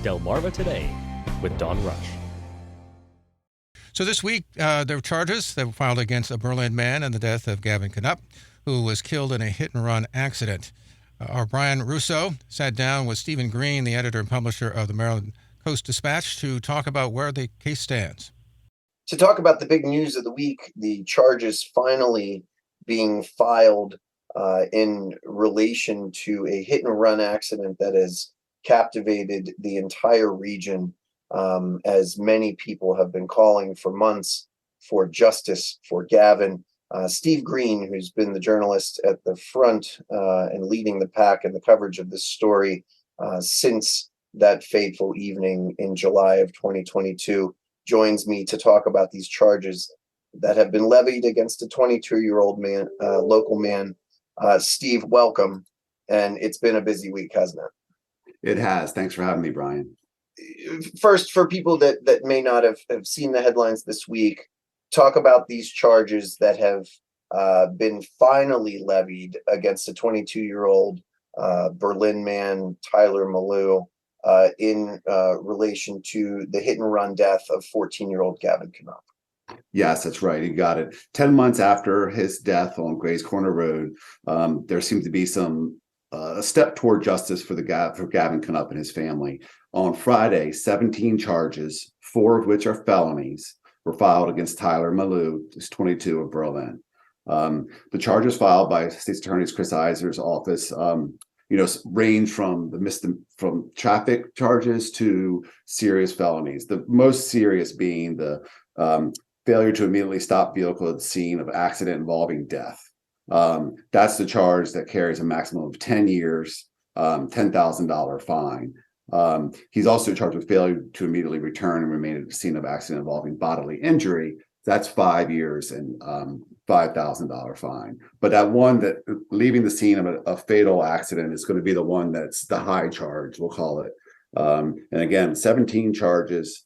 Delmarva Today with Don Rush. So this week, there were charges that were filed against a Berlin man in the death of Gavin Knupp, who was killed in a hit-and-run accident. Our Brian Russo sat down with Stephen Green, the editor and publisher of the Maryland Post-Dispatch, to talk about where the case stands. To talk about the big news of the week, the charges finally being filed in relation to a hit-and-run accident that has captivated the entire region, as many people have been calling for months for justice for Gavin. Steve Green, who's been the journalist at the front and leading the pack in the coverage of this story since that fateful evening in July of 2022, joins me to talk about these charges that have been levied against a 22-year-old man, local man. Steve, welcome. And it's been a busy week, hasn't it? It has. Thanks for having me, Brian. First, for people that may not have seen the headlines this week, talk about these charges that have been finally levied against a 22-year-old Berlin man, Tyler Malou, in relation to the hit-and-run death of 14-year-old Gavin Knupp. Yes, that's right. You got it. 10 months after his death on Gray's Corner Road, there seemed to be a step toward justice for Gavin Knupp and his family. On Friday, 17 charges, 4 of which are felonies, were filed against Tyler Malou, who's 22, of Berlin. The charges filed by State's Attorney Chris Iser's office, range from traffic charges to serious felonies. The most serious being the failure to immediately stop vehicle at the scene of accident involving death. That's the charge that carries a maximum of 10 years, $10,000 fine. He's also charged with failure to immediately return and remain at the scene of accident involving bodily injury. That's 5 years and $5,000 fine. But that one that leaving the scene of a fatal accident is going to be the one that's the high charge, we'll call it. And again, 17 charges,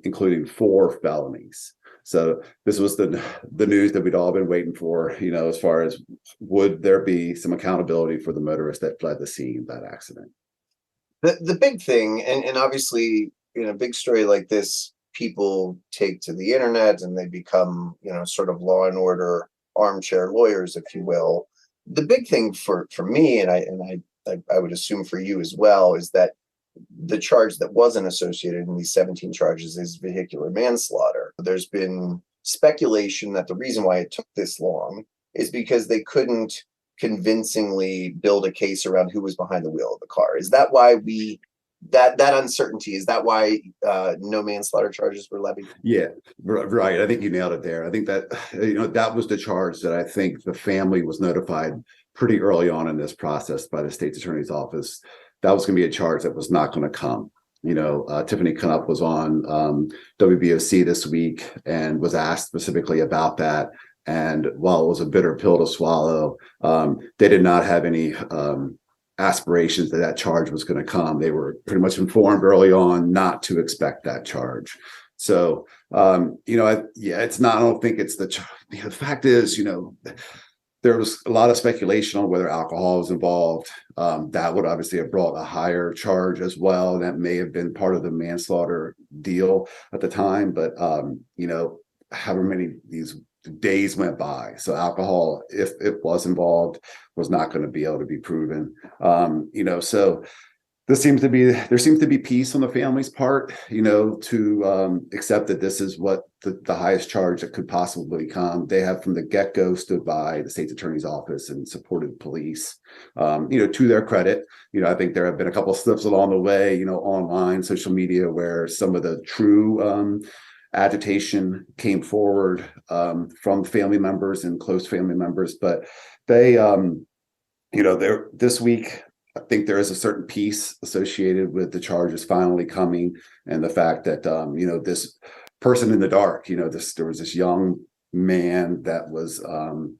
including 4 felonies. So this was the news that we'd all been waiting for, as far as would there be some accountability for the motorist that fled the scene of that accident. The big thing, and obviously in a big story like this, people take to the internet and they become, sort of law and order armchair lawyers, if you will. The big thing for me, and I would assume for you as well, is that the charge that wasn't associated in these 17 charges is vehicular manslaughter. There's been speculation that the reason why it took this long is because they couldn't convincingly build a case around who was behind the wheel of the car. Is that why that uncertainty, is that why no manslaughter charges were levied? Yeah, right. I think you nailed it there. I think that, that was the charge that I think the family was notified pretty early on in this process by the state's attorney's office. That was going to be a charge that was not going to come. Tiffany Knupp was on WBOC this week and was asked specifically about that. And while it was a bitter pill to swallow, they did not have any aspirations that charge was going to come. They were pretty much informed early on not to expect that charge. So, it's not, I don't think it's the fact is, there was a lot of speculation on whether alcohol was involved. That would obviously have brought a higher charge as well. That may have been part of the manslaughter deal at the time, but however many these days went by. So alcohol, if it was involved, was not going to be able to be proven. So there seems to be peace on the family's part, to accept that this is what the highest charge that could possibly come. They have from the get-go stood by the state's attorney's office and supported police, to their credit. I think there have been a couple of slips along the way, online, social media, where some of the true agitation came forward from family members and close family members. But they, they're this week, I think there is a certain peace associated with the charges finally coming, and the fact that this person in the dark, there was this young man that was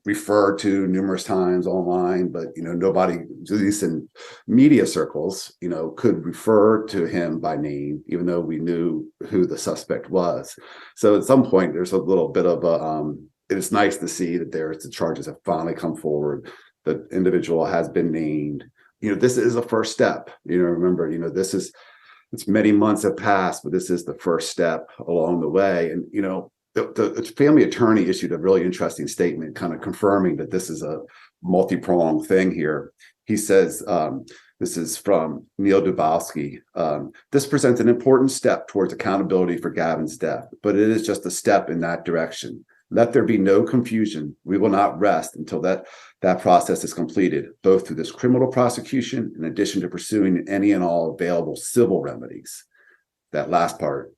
referred to numerous times online, but nobody, at least in media circles, could refer to him by name, even though we knew who the suspect was. So at some point, there's a little bit of it's nice to see that the charges have finally come forward. The individual has been named. This is a first step. Remember, this is it's many months have passed, but this is the first step along the way. And, the family attorney issued a really interesting statement, kind of confirming that this is a multi-pronged thing here. He says, this is from Neil Dubowski. This presents an important step towards accountability for Gavin's death, but it is just a step in that direction. Let there be no confusion. We will not rest until that process is completed, both through this criminal prosecution, in addition to pursuing any and all available civil remedies. That last part,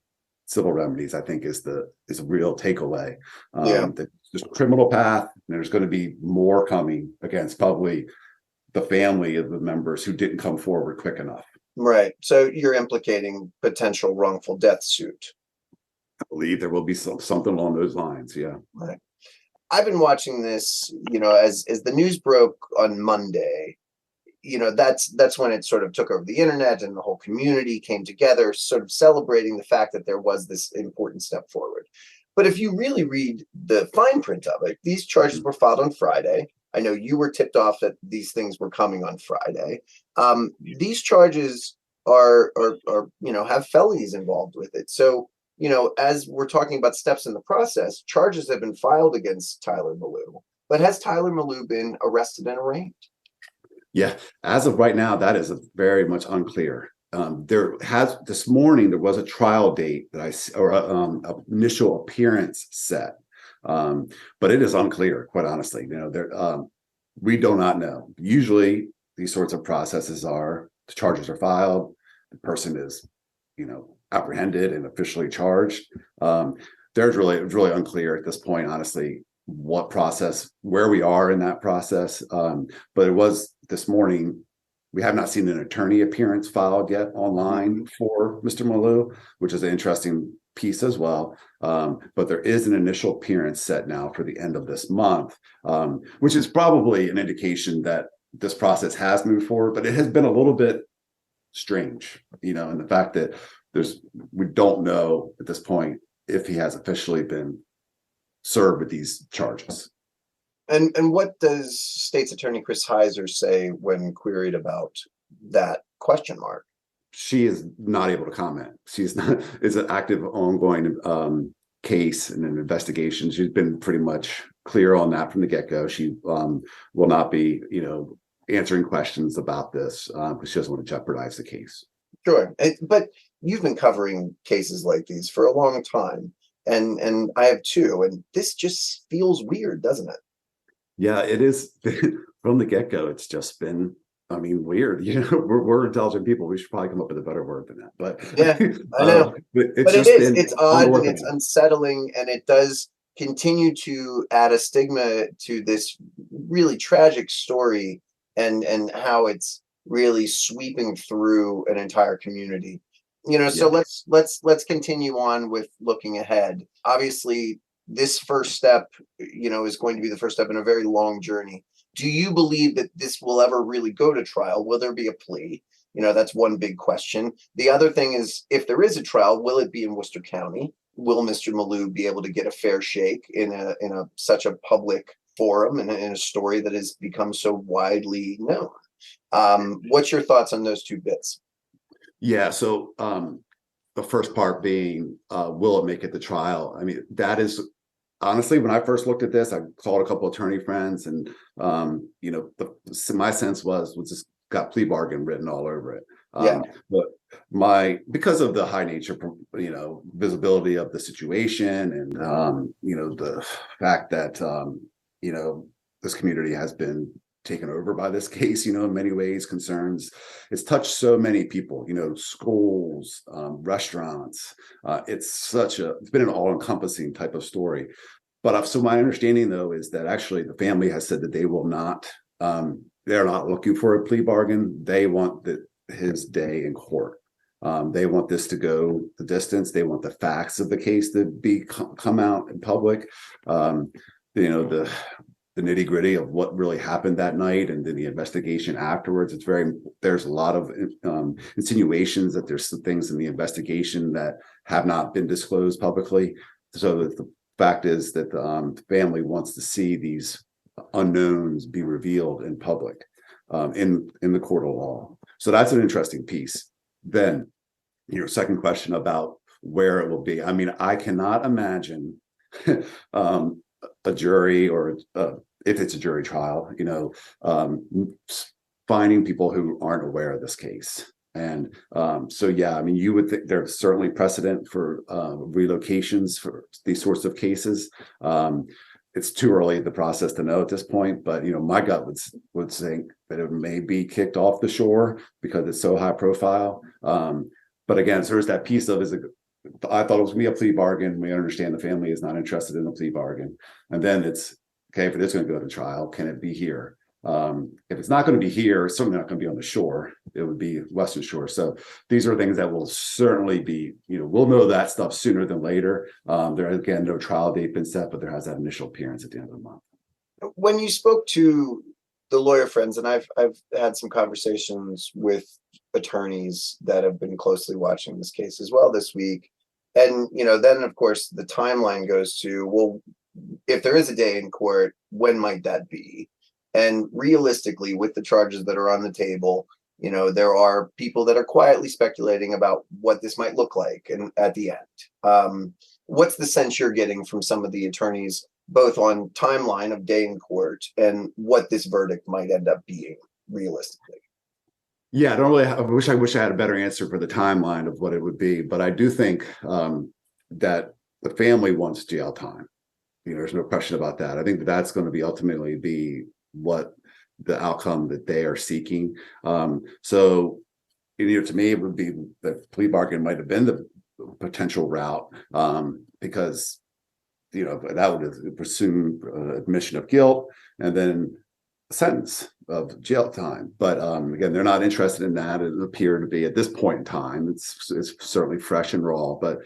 civil remedies, I think is a real takeaway. That there's a criminal path, and there's going to be more coming against probably the family of the members who didn't come forward quick enough. Right. So you're implicating potential wrongful death suit. I believe there will be something along those lines. Yeah. Right. I've been watching this, as the news broke on Monday, that's when it sort of took over the internet and the whole community came together, sort of celebrating the fact that there was this important step forward. But if you really read the fine print of it, these charges were filed on Friday. I know you were tipped off that these things were coming on Friday. These charges are have felonies involved with it. So, as we're talking about steps in the process, charges have been filed against Tyler Malou. But has Tyler Malou been arrested and arraigned? Yeah, as of right now, that is very much unclear. This morning there was a trial date that initial appearance set, but it is unclear, quite honestly. We do not know. Usually, these sorts of processes the charges are filed, the person is, apprehended and officially charged. It's really unclear at this point, honestly, what process, where we are in that process. But it was this morning. We have not seen an attorney appearance filed yet online for Mr. Malou, which is an interesting piece as well. But there is an initial appearance set now for the end of this month, which is probably an indication that this process has moved forward, but it has been a little bit strange, in the fact that we don't know at this point if he has officially been served with these charges. And what does State's Attorney Chris Heiser say when queried about that question mark? She is not able to comment. It's an active, ongoing case and an investigation. She's been pretty much clear on that from the get-go. She will not be, answering questions about this because she doesn't want to jeopardize the case. Sure, but you've been covering cases like these for a long time, and I have too. And this just feels weird, doesn't it? Yeah, it is. From the get-go, it's just been, weird. We're intelligent people. We should probably come up with a better word than that. But yeah, I know. But it's odd and it's unsettling, and it does continue to add a stigma to this really tragic story, and how it's really sweeping through an entire community. So let's continue on with looking ahead. Obviously, this first step, is going to be the first step in a very long journey. Do you believe that this will ever really go to trial? Will there be a plea? That's one big question. The other thing is, if there is a trial, will it be in Worcester County? Will Mr. Malou be able to get a fair shake in such a public forum and in a story that has become so widely known? What's your thoughts on those two bits? Yeah. So the first part being, will it make it to trial? That is honestly, when I first looked at this, I called a couple attorney friends, and my sense was just got plea bargain written all over it. But because of the high nature, visibility of the situation, and the fact that this community has been taken over by this case, in many ways, it's touched so many people, schools, restaurants. It's been an all-encompassing type of story. But so my understanding, though, is that actually the family has said that they will not, they're not looking for a plea bargain. They want his day in court. They want this to go the distance. They want the facts of the case to come out in public. The nitty gritty of what really happened that night, and then the investigation afterwards. There's a lot of insinuations that there's some things in the investigation that have not been disclosed publicly. So the fact is that the family wants to see these unknowns be revealed in public, in the court of law. So that's an interesting piece. Then second question about where it will be. I mean, I cannot imagine a jury or if it's a jury trial, finding people who aren't aware of this case. And so, yeah, I mean, you would think there's certainly precedent for relocations for these sorts of cases. It's too early in the process to know at this point, but my gut would think that it may be kicked off the shore because it's so high profile. But again, so there's that piece of I thought it was going to be a plea bargain. We understand the family is not interested in a plea bargain, and then it's okay if it is going to go to trial. Can it be here? If it's not going to be here, it's certainly not going to be on the shore. It would be Western Shore. So these are things that will certainly be, we'll know that stuff sooner than later. There again, no trial date been set, but there has that initial appearance at the end of the month. When you spoke to the lawyer friends, and I've had some conversations with attorneys that have been closely watching this case as well this week, and then of course the timeline goes to, well, if there is a day in court, when might that be? And realistically, with the charges that are on the table, there are people that are quietly speculating about what this might look like and at the end. What's the sense you're getting from some of the attorneys, both on timeline of day in court and what this verdict might end up being realistically? Yeah, I don't really. I wish I had a better answer for the timeline of what it would be, but I do think that the family wants jail time. There's no question about that. I think that's going to be ultimately be what the outcome that they are seeking. So, to me, it would be the plea bargain might have been the potential route because, that would presume admission of guilt and then a sentence of jail time. But again, they're not interested in that. It appeared to be at this point in time. It's certainly fresh and raw. But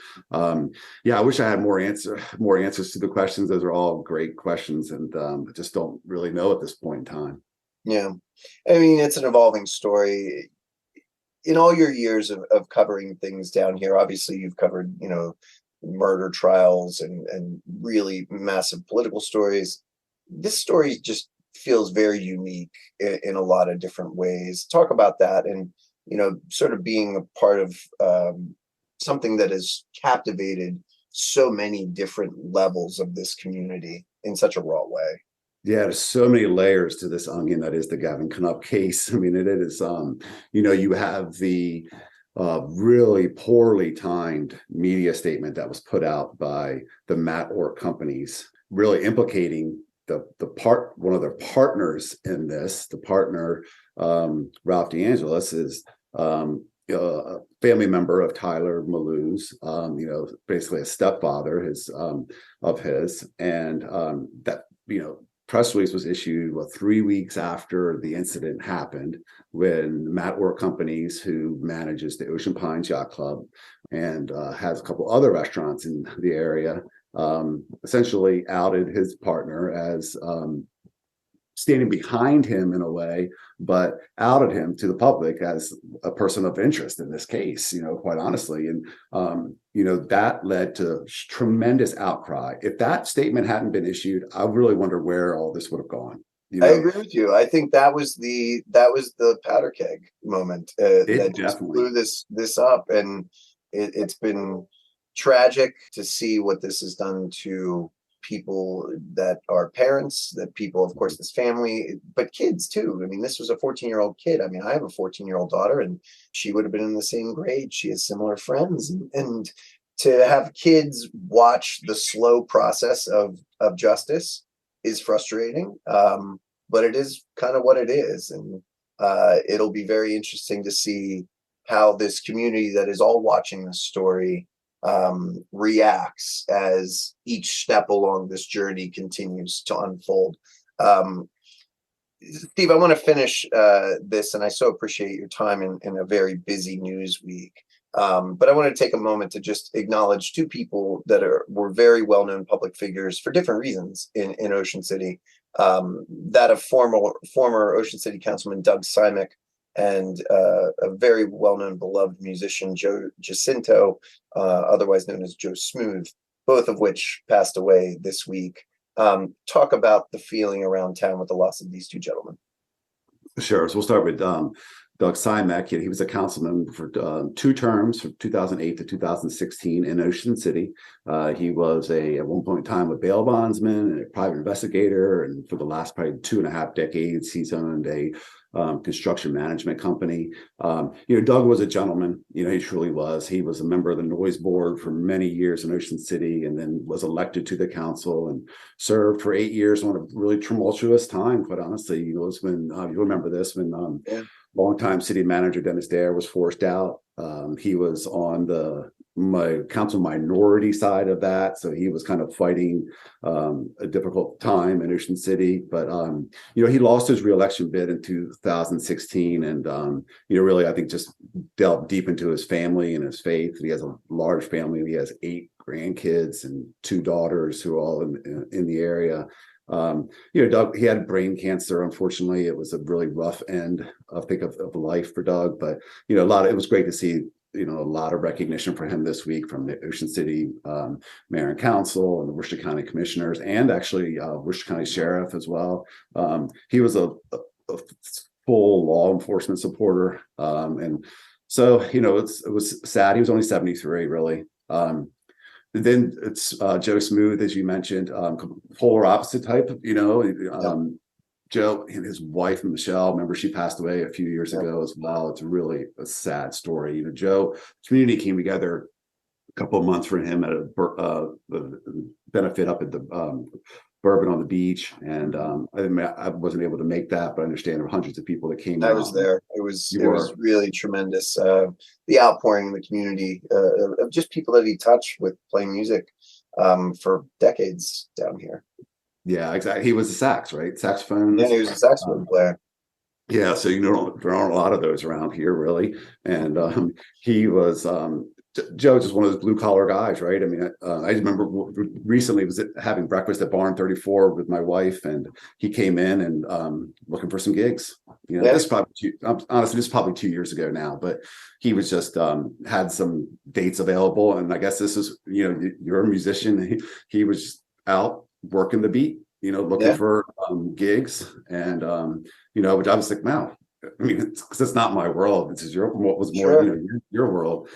yeah, I wish I had more answers to the questions. Those are all great questions, and I just don't really know at this point in time. Yeah, I mean, it's an evolving story. In all your years of covering things down here, obviously you've covered, murder trials and really massive political stories. This story just feels very unique in a lot of different ways. Talk about that, and sort of being a part of something that has captivated so many different levels of this community in such a raw way. Yeah, there's so many layers to this onion that is the Gavin Knupp case. I mean, it is, you have the really poorly timed media statement that was put out by the Matt Ork companies, really implicating one of their partners in this. The partner, Ralph DeAngelis, is a family member of Tyler Malou's, basically a stepfather of his, and that press release was issued 3 weeks after the incident happened, when Matt Ork Companies, who manages the Ocean Pines Yacht Club and has a couple other restaurants in the area, essentially outed his partner as standing behind him in a way, but outed him to the public as a person of interest in this case, quite honestly. And, that led to tremendous outcry. If that statement hadn't been issued, I really wonder where all this would have gone. I agree with you. I think that was the powder keg moment that just blew this up, and it's been tragic to see what this has done to people that are parents, that people, of course, this family, but kids too. I mean, this was a 14-year-old kid. I mean, I have a 14-year-old daughter, and she would have been in the same grade. She has similar friends, and to have kids watch the slow process of justice is frustrating. But it is kind of what it is, and it'll be very interesting to see how this community that is all watching this story reacts as each step along this journey continues to unfold. Steve, I want to finish this, and I so appreciate your time in a very busy news week. But I want to take a moment to just acknowledge two people that were very well-known public figures for different reasons in Ocean City. That of former Ocean City Councilman Doug Simek, and a very well-known, beloved musician, Joe Jacinto, otherwise known as Joe Smooth, both of which passed away this week. Talk about the feeling around town with the loss of these two gentlemen. Sure. So we'll start with Doug Simek. He was a councilman for 2 terms from 2008 to 2016 in Ocean City. He was at one point in time a bail bondsman and a private investigator, and for the last probably 2.5 decades, he's owned a construction management company. Doug was a gentleman. He truly was. He was a member of the noise board for many years in Ocean City, and then was elected to the council and served for 8 years on a really tumultuous time. Quite honestly, it was when you remember this, when longtime city manager Dennis Dare was forced out. He was on my council minority side of that, so he was kind of fighting a difficult time in Ocean City. But he lost his reelection bid in 2016, and really, I think, just delved deep into his family and his faith. He has a large family. He has 8 grandkids and 2 daughters who are all in the area. Doug, he had brain cancer. Unfortunately, it was a really rough end of life for Doug. But it was great to see a lot of recognition for him this week from the Ocean City Mayor and Council and the Worcester County Commissioners, and actually Worcester County Sheriff as well. He was a full law enforcement supporter, and so it was sad. He was only 73, really. Then it's Joe Smooth, as you mentioned, polar opposite type. Joe and his wife, Michelle, remember, she passed away a few years ago as well. It's really a sad story. Joe, community came together a couple of months for him at a benefit up at the Bourbon on the Beach, and I wasn't able to make that, but I understand there were hundreds of people that came. I was there. It was really tremendous. The outpouring in the community of just people that he touched with playing music for decades down here. Yeah, exactly. He was a saxophone. Yeah, he was a saxophone player. Yeah, so there aren't a lot of those around here, really. And he was Joe, just one of those blue collar guys, right? I mean, I remember recently was having breakfast at Barn 34 with my wife, and he came in and looking for some gigs. This is probably 2 years ago now, but he was just had some dates available, and I guess this is you're a musician. He was out working the beat, looking for gigs, and which I was like, wow. I mean, it's not my world. This is what was more, your world.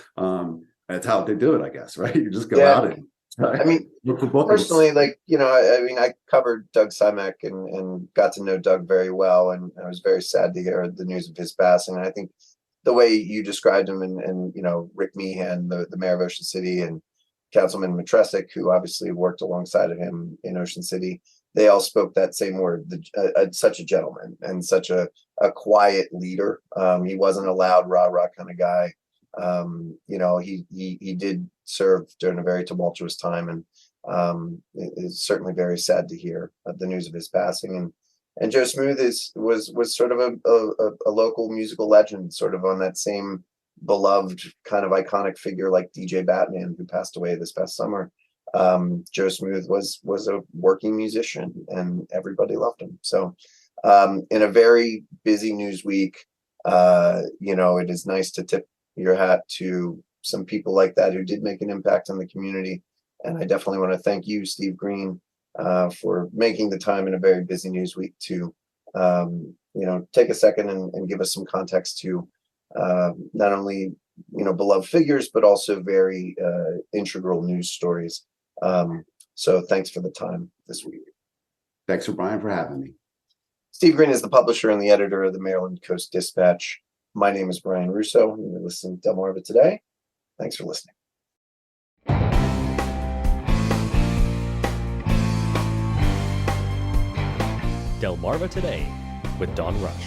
That's how they do it, I guess, right? You just go out and I mean, look for bookings. Personally, I covered Doug Simek and got to know Doug very well, and I was very sad to hear the news of his passing. And I think the way you described him, and Rick Meehan, the mayor of Ocean City, and Councilman Matresic, who obviously worked alongside of him in Ocean City, they all spoke that same word. Such a gentleman and such a quiet leader. He wasn't a loud rah-rah kind of guy. He did serve during a very tumultuous time, and it's certainly very sad to hear the news of his passing. And Joe Smooth was sort of a local musical legend, sort of on that same beloved kind of iconic figure like DJ Batman, who passed away this past summer. Joe Smooth was a working musician, and everybody loved him. So in a very busy news week, it is nice to tip your hat to some people like that who did make an impact on the community. And I definitely want to thank you, Steve Green, for making the time in a very busy news week to take a second and give us some context to not only beloved figures, but also very integral news stories. So thanks for the time this week. Thanks, Brian, for having me. Steve Green is the publisher and the editor of the Maryland Coast Dispatch. My name is Brian Russo, and you're listening to Delmarva Today. Thanks for listening. Delmarva Today with Don Rush.